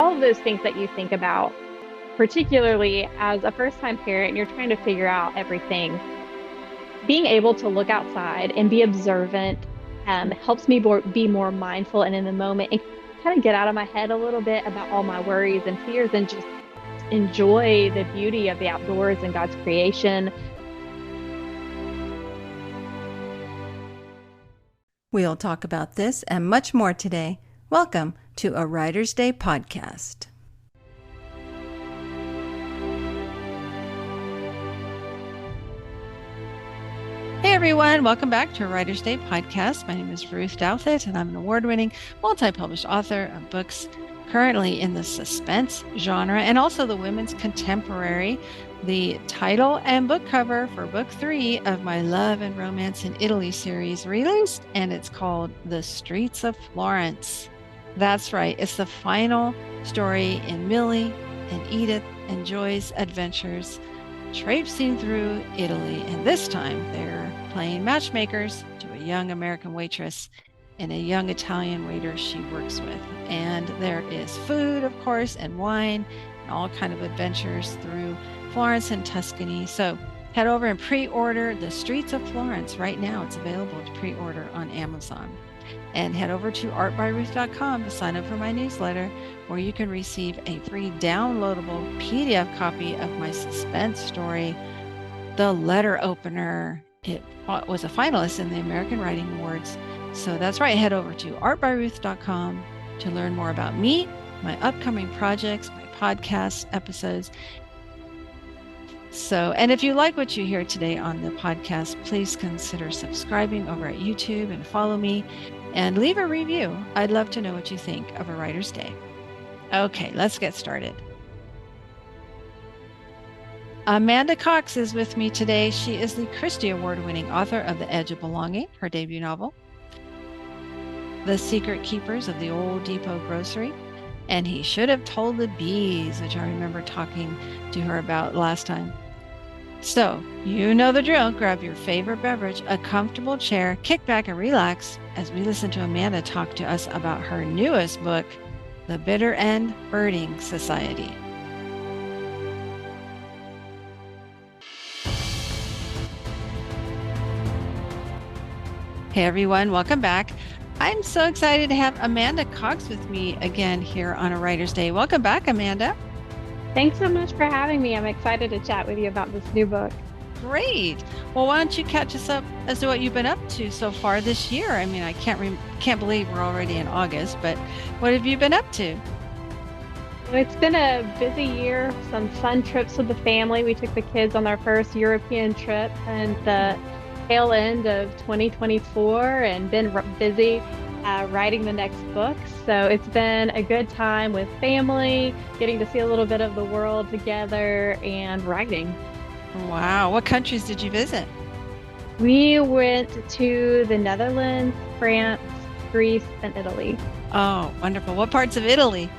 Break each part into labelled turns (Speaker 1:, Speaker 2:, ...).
Speaker 1: all of those things that you think about, particularly as a first-time parent and you're trying to figure out everything. Being able to look outside and be observant helps me be more mindful and in the moment and kind of get out of my head a little bit about all my worries and fears and just enjoy the beauty of the outdoors and God's creation.
Speaker 2: We'll talk about this and much more today. Welcome to a Writer's Day podcast. Hey everyone, welcome back to a Writer's Day podcast. My name is Ruth Douthit, and I'm an award-winning, multi-published author of books currently in the suspense genre and also the women's contemporary. The title and book cover for book 3 of my Love and Romance in Italy series released, and it's called The Streets of Florence. That's right, it's the final story in Millie and Edith and Joy's adventures traipsing through Italy, and this time they're playing matchmakers to a young American waitress and a young Italian waiter she works with. And there is food, of course, and wine, and all kind of adventures through Florence and Tuscany. So head over and pre-order The Streets of Florence right now. It's available to pre-order on Amazon. And head over to artbyruth.com to sign up for my newsletter, where you can receive a free downloadable PDF copy of my suspense story, The Letter Opener. It was a finalist in the American Writing Awards. So that's right, head over to artbyruth.com to learn more about me, my upcoming projects, my podcast episodes. And if you like what you hear today on the podcast, please consider subscribing over at YouTube and follow me and leave a review. I'd love to know what you think of A Writer's Day. Okay, let's get started. Amada Cox is with me today. She is the Christie Award-winning author of The Edge of Belonging, her debut novel, The Secret Keepers of the Old Depot Grocery, and He Should Have Told the Bees, which I remember talking to her about last time. So, you know the drill. Grab your favorite beverage, a comfortable chair, kick back and relax as we listen to Amada talk to us about her newest book, The Bitter End Birding Society. Hey everyone, welcome back. I'm so excited to have Amada Cox with me again here on A Writer's Day. Welcome back, Amada.
Speaker 1: Thanks so much for having me. I'm excited to chat with you about this new book.
Speaker 2: Great. Well, why don't you catch us up as to what you've been up to so far this year? I mean, I can't believe we're already in August, but what have you been up to?
Speaker 1: It's been a busy year, some fun trips with the family. We took the kids on their first European trip and the tail end of 2024 and been busy writing the next book. So it's been a good time with family, getting to see a little bit of the world together and writing.
Speaker 2: Wow. What countries did you visit?
Speaker 1: We went to the Netherlands, France, Greece, and Italy.
Speaker 2: Oh, wonderful. What parts of Italy?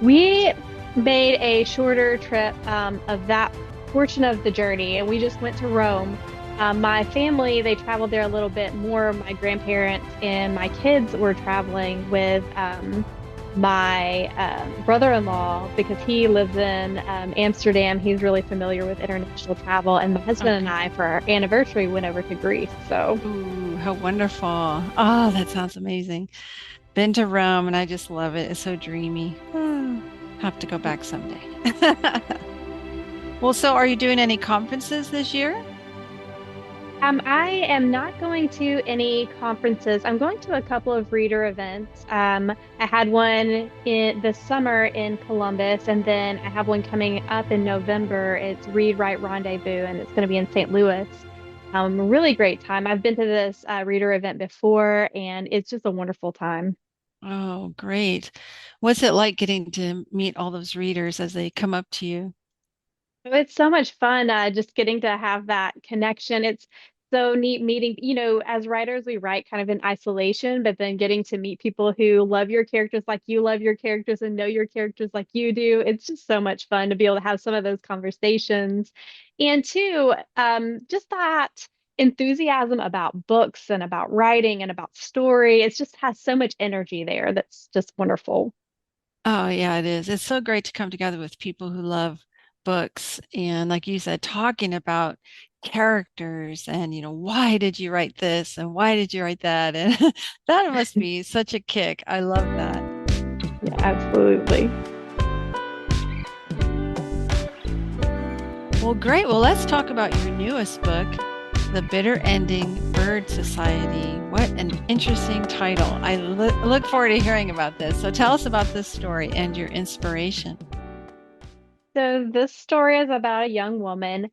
Speaker 1: We made a shorter trip of that portion of the journey, and we just went to Rome. My family, they traveled there a little bit more. My grandparents and my kids were traveling with my brother-in-law because he lives in Amsterdam. He's really familiar with international travel. And my husband and I, for our anniversary, went over to Greece. So,
Speaker 2: ooh, how wonderful. Oh, that sounds amazing. Been to Rome and I just love it. It's so dreamy. Have to go back someday. Well, so are you doing any conferences this year?
Speaker 1: I am not going to any conferences. I'm going to a couple of reader events. I had one in the summer in Columbus, and then I have one coming up in November. It's Read Write Rendezvous, and it's going to be in St. Louis. Really great time. I've been to this reader event before, and it's just a wonderful time.
Speaker 2: Oh, great. What's it like getting to meet all those readers as they come up to you?
Speaker 1: It's so much fun, just getting to have that connection. It's so neat meeting, as writers, we write kind of in isolation, but then getting to meet people who love your characters like you love your characters and know your characters like you do. It's just so much fun to be able to have some of those conversations. And two, just that enthusiasm about books and about writing and about story. It just has so much energy there. That's just wonderful.
Speaker 2: Oh, yeah, it is. It's so great to come together with people who love books and, like you said, talking about characters and, why did you write this and why did you write that? And that must be such a kick. I love that.
Speaker 1: Yeah, absolutely.
Speaker 2: Well, great. Well, let's talk about your newest book, The Bitter Ending Bird Society. What an interesting title. I look forward to hearing about this. So tell us about this story and your inspiration.
Speaker 1: So this story is about a young woman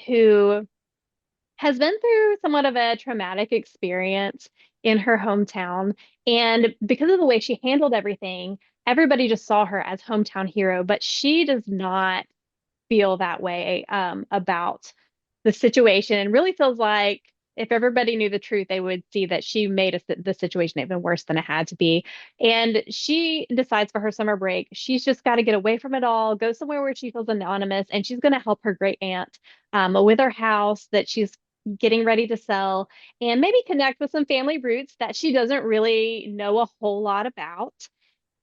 Speaker 1: who has been through somewhat of a traumatic experience in her hometown. And because of the way she handled everything, everybody just saw her as hometown hero, but she does not feel that way about the situation and really feels like if everybody knew the truth, they would see that she made the situation even worse than it had to be. And she decides for her summer break, she's just got to get away from it all, go somewhere where she feels anonymous, and she's going to help her great aunt with her house that she's getting ready to sell and maybe connect with some family roots that she doesn't really know a whole lot about.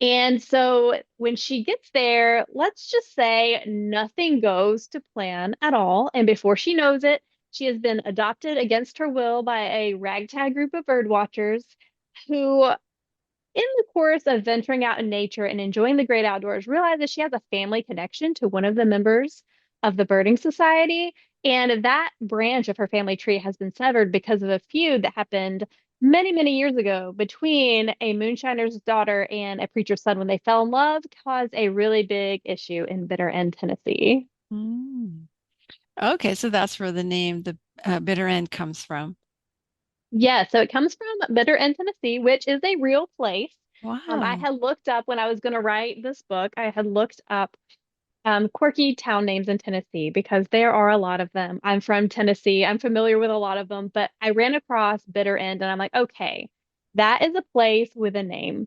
Speaker 1: And so when she gets there, let's just say nothing goes to plan at all. And before she knows it, she has been adopted against her will by a ragtag group of bird watchers who in the course of venturing out in nature and enjoying the great outdoors, realizes she has a family connection to one of the members of the birding society. And that branch of her family tree has been severed because of a feud that happened many, many years ago between a moonshiner's daughter and a preacher's son when they fell in love, caused a really big issue in Bitter End, Tennessee.
Speaker 2: Mm. Okay, so that's where the name, the bitter end, comes from.
Speaker 1: Yeah, so it comes from Bitter End, Tennessee, which is a real place. I
Speaker 2: Wow.
Speaker 1: had looked up when I was going to write this book, I had looked up quirky town names in Tennessee because there are a lot of them. I'm from Tennessee. I'm familiar with a lot of them, but I ran across Bitter End and I'm like, okay, that is a place with a name.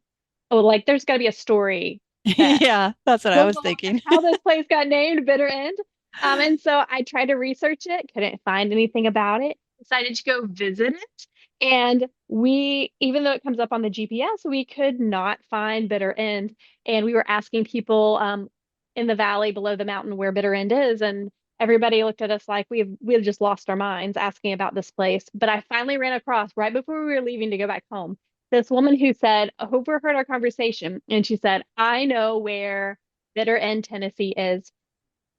Speaker 1: Oh, like there's got to be a story that
Speaker 2: Yeah, that's what I
Speaker 1: goes
Speaker 2: was
Speaker 1: along with
Speaker 2: thinking.
Speaker 1: how this place got named Bitter End. And so I tried to research it, couldn't find anything about it, decided to go visit it. And even though it comes up on the GPS, we could not find Bitter End. And we were asking people in the valley below the mountain where Bitter End is. And everybody looked at us like we've just lost our minds asking about this place. But I finally ran across right before we were leaving to go back home this woman who said, overheard our conversation, and she said, I know where Bitter End, Tennessee is.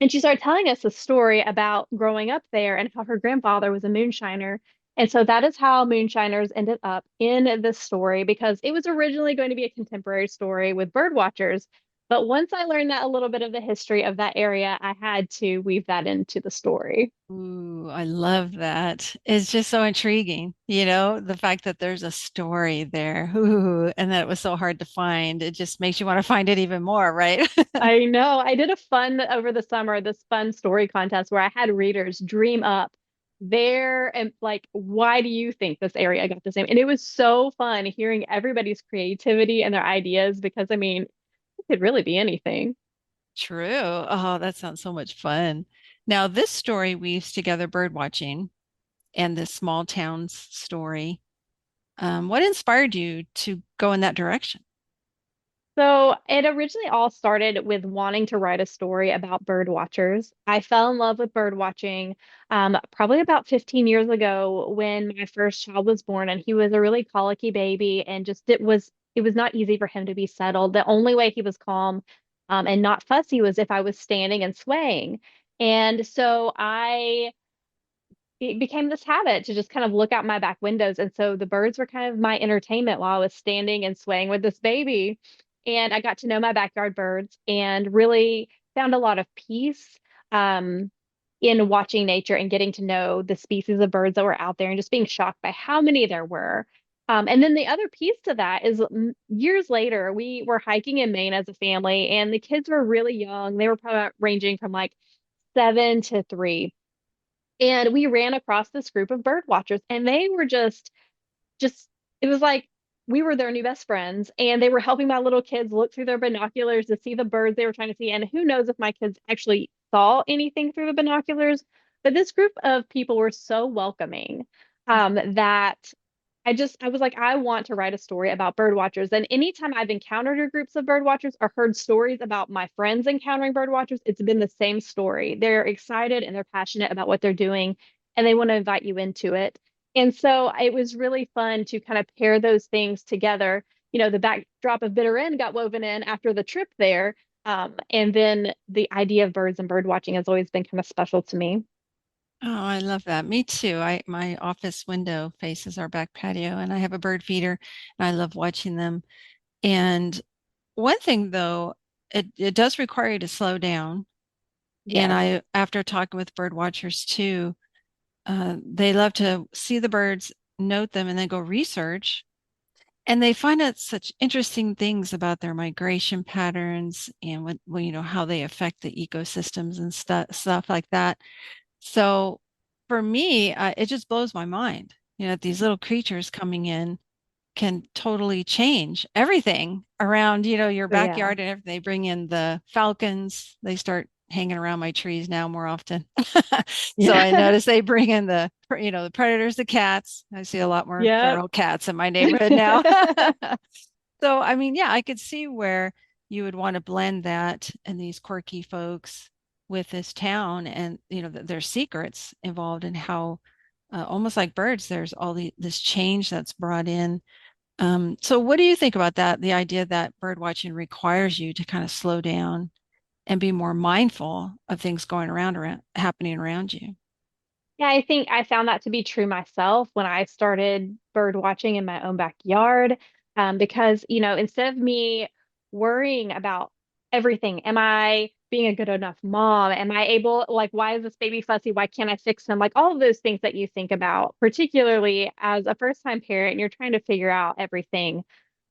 Speaker 1: And she started telling us a story about growing up there and how her grandfather was a moonshiner. And so that is how moonshiners ended up in this story because it was originally going to be a contemporary story with bird watchers. But once I learned that a little bit of the history of that area, I had to weave that into the story.
Speaker 2: Ooh, I love that. It's just so intriguing, the fact that there's a story there. Ooh, and that it was so hard to find. It just makes you want to find it even more, right?
Speaker 1: I know. I did a fun over the summer, this fun story contest where I had readers dream up there and like, why do you think this area got this name? And it was so fun hearing everybody's creativity and their ideas because I mean, it could really be anything.
Speaker 2: True. Oh, that sounds so much fun. Now, this story weaves together bird watching and this small town's story. What inspired you to go in that direction?
Speaker 1: So it originally all started with wanting to write a story about bird watchers. I fell in love with bird watching probably about 15 years ago when my first child was born, and he was a really colicky baby, and just it was not easy for him to be settled. The only way he was calm and not fussy was if I was standing and swaying. And so it became this habit to just kind of look out my back windows. And so the birds were kind of my entertainment while I was standing and swaying with this baby. And I got to know my backyard birds and really found a lot of peace in watching nature and getting to know the species of birds that were out there and just being shocked by how many there were. And then the other piece to that is years later, we were hiking in Maine as a family, and the kids were really young. They were probably ranging from like 7 to 3 and we ran across this group of bird watchers and they were just it was like we were their new best friends and they were helping my little kids look through their binoculars to see the birds they were trying to see and who knows if my kids actually saw anything through the binoculars, but this group of people were so welcoming that I was like, I want to write a story about bird watchers. And anytime I've encountered groups of bird watchers or heard stories about my friends encountering bird watchers, it's been the same story. They're excited and they're passionate about what they're doing, and they want to invite you into it. And so it was really fun to kind of pair those things together. The backdrop of Bitter End got woven in after the trip there. And then the idea of birds and bird watching has always been kind of special to me.
Speaker 2: Oh, I love that. Me too. My office window faces our back patio and I have a bird feeder and I love watching them. And one thing though, it does require you to slow down. And
Speaker 1: Yes.
Speaker 2: after talking with bird watchers too, they love to see the birds, note them, and then go research. And they find out such interesting things about their migration patterns and how they affect the ecosystems and stuff like that. So for me, it just blows my mind, that these little creatures coming in can totally change everything around, your
Speaker 1: Oh, yeah.
Speaker 2: backyard and everything. They bring in the falcons. They start hanging around my trees now more often. So I
Speaker 1: Yeah.
Speaker 2: notice they bring in the predators, the cats. I see a lot more
Speaker 1: Yep.
Speaker 2: feral cats in my neighborhood now. So, I mean, yeah, I could see where you would want to blend that and these quirky folks with this town and, there's secrets involved in how, almost like birds, there's this change that's brought in. So what do you think about that? The idea that bird watching requires you to kind of slow down and be more mindful of things around happening around you.
Speaker 1: Yeah, I think I found that to be true myself when I started bird watching in my own backyard. Because, instead of me worrying about everything, am I being a good enough mom? Am I able, like, why is this baby fussy? Why can't I fix him? Like all of those things that you think about, particularly as a first-time parent, and you're trying to figure out everything.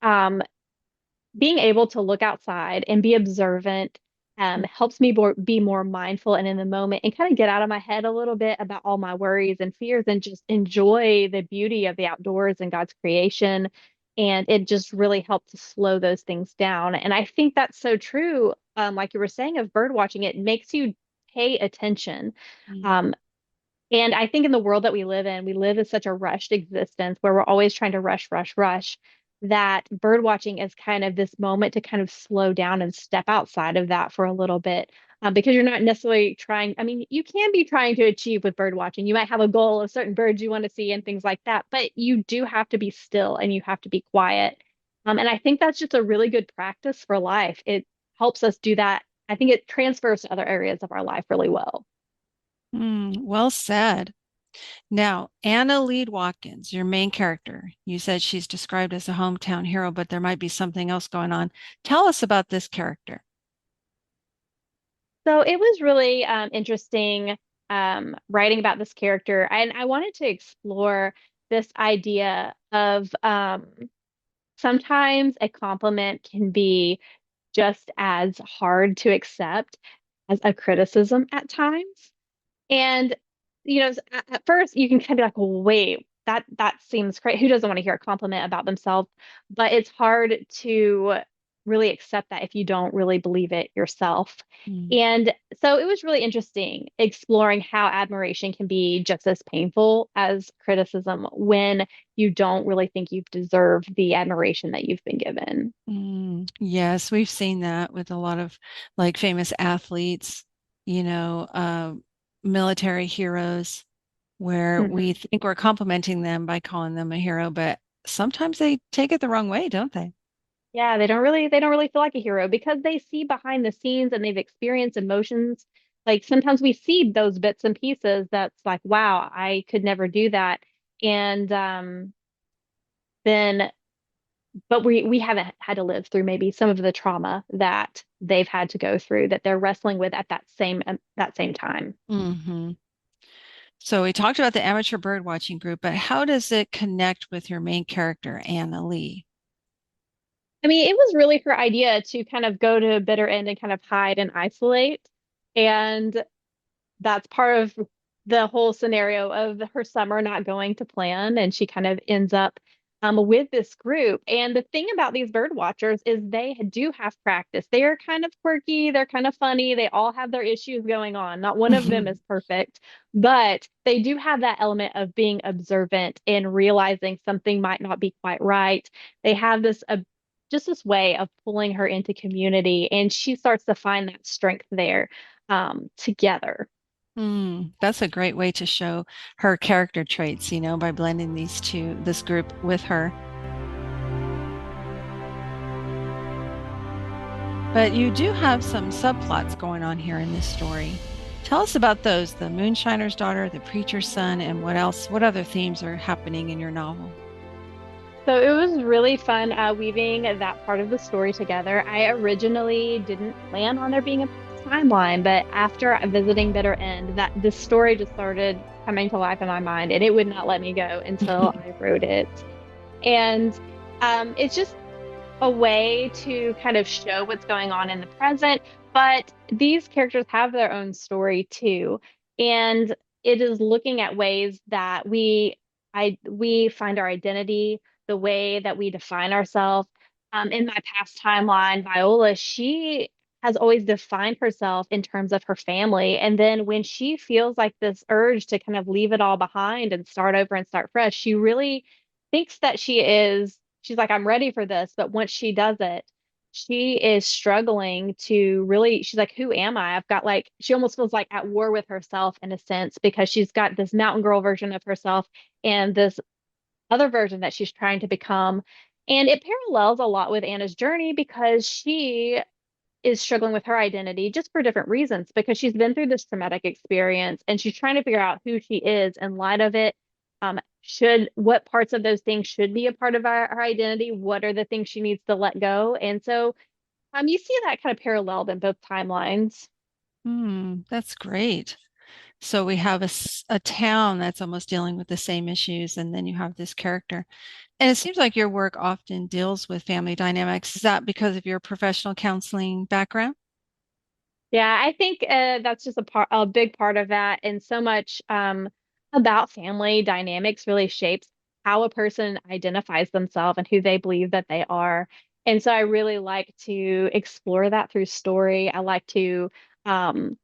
Speaker 1: Um, Being able to look outside and be observant helps me be more mindful and in the moment and kind of get out of my head a little bit about all my worries and fears and just enjoy the beauty of the outdoors and God's creation. And it just really helped to slow those things down. And I think that's so true. Like you were saying of bird watching, it makes you pay attention.
Speaker 2: Mm.
Speaker 1: Um, and I think in the world that we live in, we live in such a rushed existence where we're always trying to rush, rush, rush, that bird watching is kind of this moment to kind of slow down and step outside of that for a little bit. Because you're not necessarily trying, I mean, you can be trying to achieve with bird watching. You might have a goal of certain birds you want to see and things like that, but you do have to be still and you have to be quiet. And I think that's just a really good practice for life. It helps us do that. I think it transfers to other areas of our life really well.
Speaker 2: Well said. Now, Anna Lead Watkins, your main character, you said she's described as a hometown hero, but there might be something else going on. Tell us about this character.
Speaker 1: So it was really interesting writing about this character, and I wanted to explore this idea of sometimes a compliment can be just as hard to accept as a criticism at times. And at first you can kind of be like, well, wait, that seems great. Who doesn't want to hear a compliment about themselves? But it's hard to really accept that if you don't really believe it yourself.
Speaker 2: Mm,
Speaker 1: And so it was really interesting exploring how admiration can be just as painful as criticism when you don't really think you've deserved the admiration that you've been given.
Speaker 2: yes, we've seen that with a lot of like famous athletes, you know, uh, military heroes, where we
Speaker 1: Mhm.
Speaker 2: think we're complimenting them by calling them a hero, but sometimes they take it the wrong way, don't they?
Speaker 1: Yeah, they don't really feel like a hero because they see behind the scenes and they've experienced emotions. Like sometimes we see those bits and pieces that's like, wow, I could never do that. And then but we haven't had to live through maybe some of the trauma that they've had to go through that they're wrestling with at that same time.
Speaker 2: hmm So we talked about the amateur bird watching group, but how does it connect with your main character, Anna Lee?
Speaker 1: I mean, it was really her idea to kind of go to a bitter end and kind of hide and isolate. And that's part of the whole scenario of her summer not going to plan. And she kind of ends up with this group. And the thing about these bird watchers is they do have practice. They are kind of quirky, they're kind of funny, they all have their issues going on. Not one of them is perfect, but they do have that element of being observant and realizing something might not be quite right. They have this just this way of pulling her into community, and she starts to find that strength there together.
Speaker 2: That's a great way to show her character traits, by blending this group with her. But you do have some subplots going on here in this story. Tell us about those, the moonshiner's daughter, the preacher's son, and what other themes are happening in your novel?
Speaker 1: So it was really fun weaving that part of the story together. I originally didn't plan on there being a timeline, but after visiting Bitter End, that this story just started coming to life in my mind, and it would not let me go until I wrote it. And it's just a way to kind of show what's going on in the present, but these characters have their own story too. And it is looking at ways that we find our identity, the way that we define ourselves. In my past timeline, Viola, she has always defined herself in terms of her family. And then when she feels like this urge to kind of leave it all behind and start over and start fresh, she really thinks that she's like, I'm ready for this. But once she does it, she is struggling to really, she's like, who am I? I've got like, she almost feels like at war with herself in a sense because she's got this mountain girl version of herself and this other version that she's trying to become. And it parallels a lot with Anna's journey because she is struggling with her identity just for different reasons because she's been through this traumatic experience and she's trying to figure out who she is in light of it. Should what parts of those things should be a part of her identity? What are the things she needs to let go? And so you see that kind of paralleled in both timelines.
Speaker 2: That's great. So we have a town that's almost dealing with the same issues, and then you have this character. And it seems like your work often deals with family dynamics. Is that because of your professional counseling background?
Speaker 1: Yeah, I think that's just a big part of that, and so much about family dynamics really shapes how a person identifies themselves and who they believe that they are. And so I really like to explore that through story. I like to, um,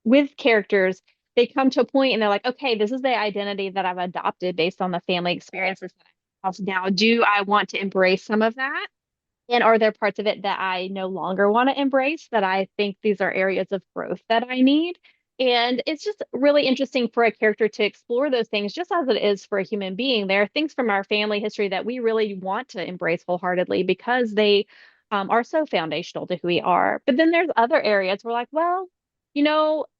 Speaker 1: with characters, they come to a point and they're like, okay, this is the identity that I've adopted based on the family experiences that I have now. Do I want to embrace some of that? And are there parts of it that I no longer want to embrace that I think these are areas of growth that I need? And it's just really interesting for a character to explore those things, just as it is for a human being. There are things from our family history that we really want to embrace wholeheartedly because they are so foundational to who we are. But then there's other areas where, like, well,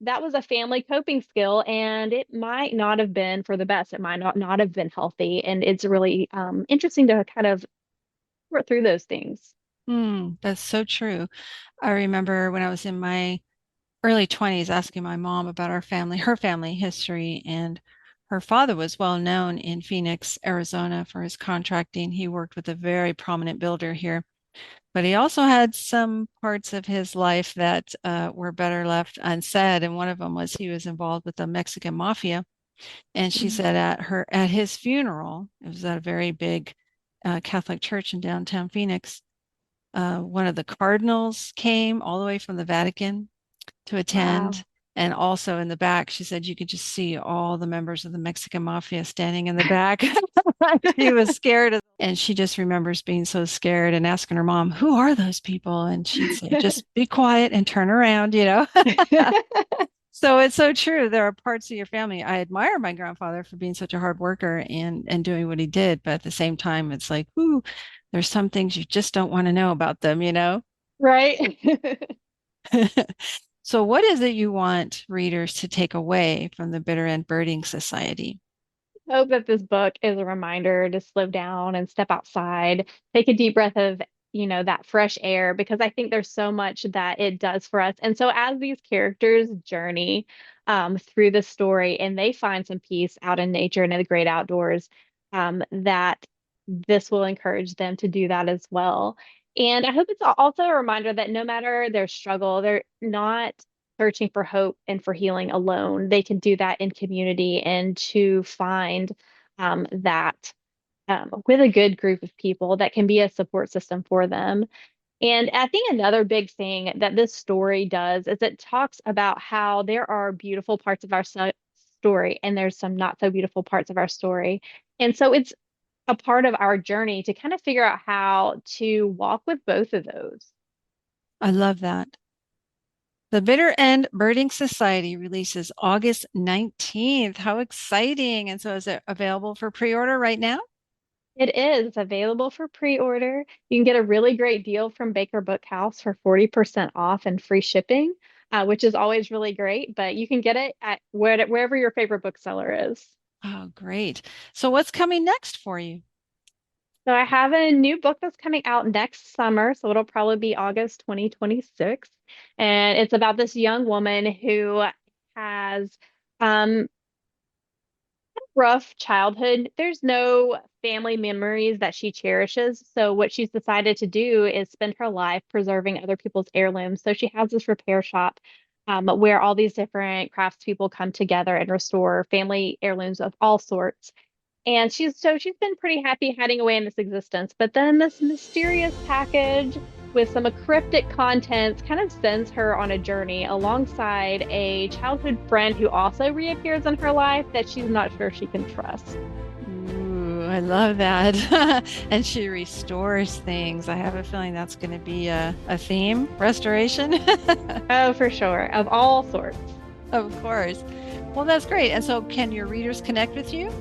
Speaker 1: that was a family coping skill and it might not have been for the best. It might not have been healthy. And it's really interesting to kind of sort through those things.
Speaker 2: That's so true. I remember when I was in my early 20s asking my mom about her family history, and her father was well known in Phoenix, Arizona for his contracting. He worked with a very prominent builder here, but he also had some parts of his life that were better left unsaid. And one of them was he was involved with the Mexican mafia. And she
Speaker 1: Mhm.
Speaker 2: said at his funeral, it was at a very big Catholic church in downtown Phoenix. One of the cardinals came all the way from the Vatican to attend.
Speaker 1: Wow.
Speaker 2: And also in the back, she said you could just see all the members of the Mexican mafia standing in the back. She was scared. And she just remembers being so scared and asking her mom, who are those people? And she'd say, just be quiet and turn around. So it's so true. There are parts of your family. I admire my grandfather for being such a hard worker and doing what he did. But at the same time, it's like, ooh, there's some things you just don't want to know about them?
Speaker 1: Right.
Speaker 2: So, what is it you want readers to take away from the Bitter End Birding Society?
Speaker 1: Hope that this book is a reminder to slow down and step outside, take a deep breath of, that fresh air, because I think there's so much that it does for us. And so as these characters journey through the story and they find some peace out in nature and in the great outdoors, that this will encourage them to do that as well. And I hope it's also a reminder that no matter their struggle, they're not searching for hope and for healing alone. They can do that in community and to find that with a good group of people that can be a support system for them. And I think another big thing that this story does is it talks about how there are beautiful parts of our story and there's some not so beautiful parts of our story. And so it's a part of our journey to kind of figure out how to walk with both of those.
Speaker 2: I love that. The Bitter End Birding Society releases August 19th. How exciting. And so is it available for pre-order right now?
Speaker 1: It is available for pre-order. You can get a really great deal from Baker Bookhouse for 40% off and free shipping, which is always really great, but you can get it at wherever your favorite bookseller is.
Speaker 2: Oh, great. So what's coming next for you?
Speaker 1: So I have a new book that's coming out next summer, so it'll probably be August 2026. And it's about this young woman who has um, rough childhood. There's no family memories that she cherishes. So what she's decided to do is spend her life preserving other people's heirlooms. So she has this repair shop where all these different craftspeople come together and restore family heirlooms of all sorts. And she's been pretty happy hiding away in this existence. But then this mysterious package with some cryptic contents kind of sends her on a journey alongside a childhood friend who also reappears in her life that she's not sure she can trust.
Speaker 2: Ooh, I love that. And she restores things. I have a feeling that's going to be a theme, restoration.
Speaker 1: Oh, for sure, of all sorts.
Speaker 2: Of course. Well, that's great. And so can your readers connect with you?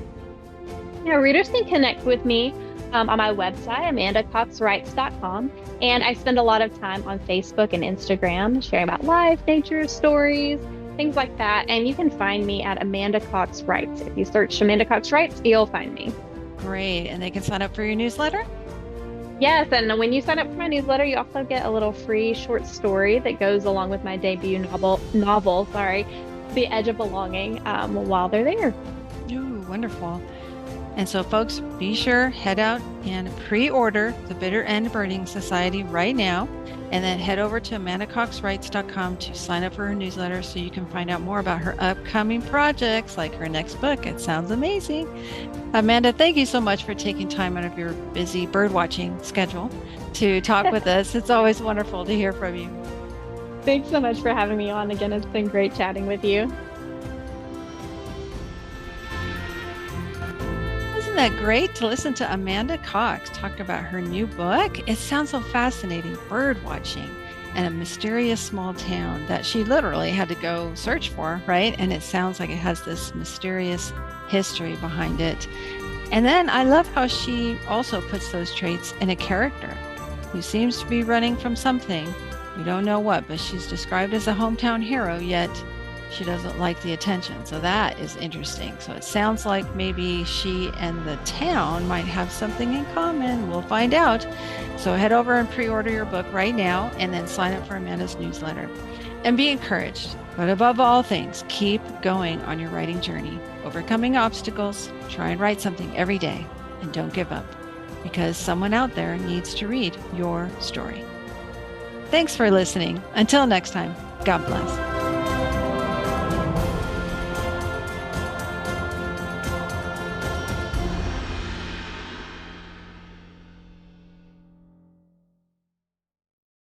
Speaker 1: Yeah, readers can connect with me on my website, amadacoxwrites.com. And I spend a lot of time on Facebook and Instagram sharing about life, nature, stories, things like that. And you can find me at Amada Cox Writes. If you search Amada Cox Writes, you'll find me.
Speaker 2: Great. And they can sign up for your newsletter?
Speaker 1: Yes, and when you sign up for my newsletter, you also get a little free short story that goes along with my debut novel, The Edge of Belonging, while they're there.
Speaker 2: Ooh, wonderful. And so, folks, be sure, head out and pre-order The Bitter End Birding Society right now. And then head over to AmandaCoxWrites.com to sign up for her newsletter so you can find out more about her upcoming projects, like her next book. It sounds amazing. Amanda, thank you so much for taking time out of your busy bird watching schedule to talk with us. It's always wonderful to hear from you.
Speaker 1: Thanks so much for having me on again. It's been great chatting with you.
Speaker 2: Isn't that great to listen to Amada Cox talk about her new book? It sounds so fascinating, bird watching in a mysterious small town that she literally had to go search for, right? And it sounds like it has this mysterious history behind it. And then I love how she also puts those traits in a character who seems to be running from something. We don't know what, but she's described as a hometown hero, yet she doesn't like the attention. So that is interesting. So it sounds like maybe she and the town might have something in common. We'll find out. So head over and pre-order your book right now and then sign up for Amanda's newsletter. And be encouraged. But above all things, keep going on your writing journey. Overcoming obstacles, try and write something every day, and don't give up, because someone out there needs to read your story. Thanks for listening. Until next time, God bless.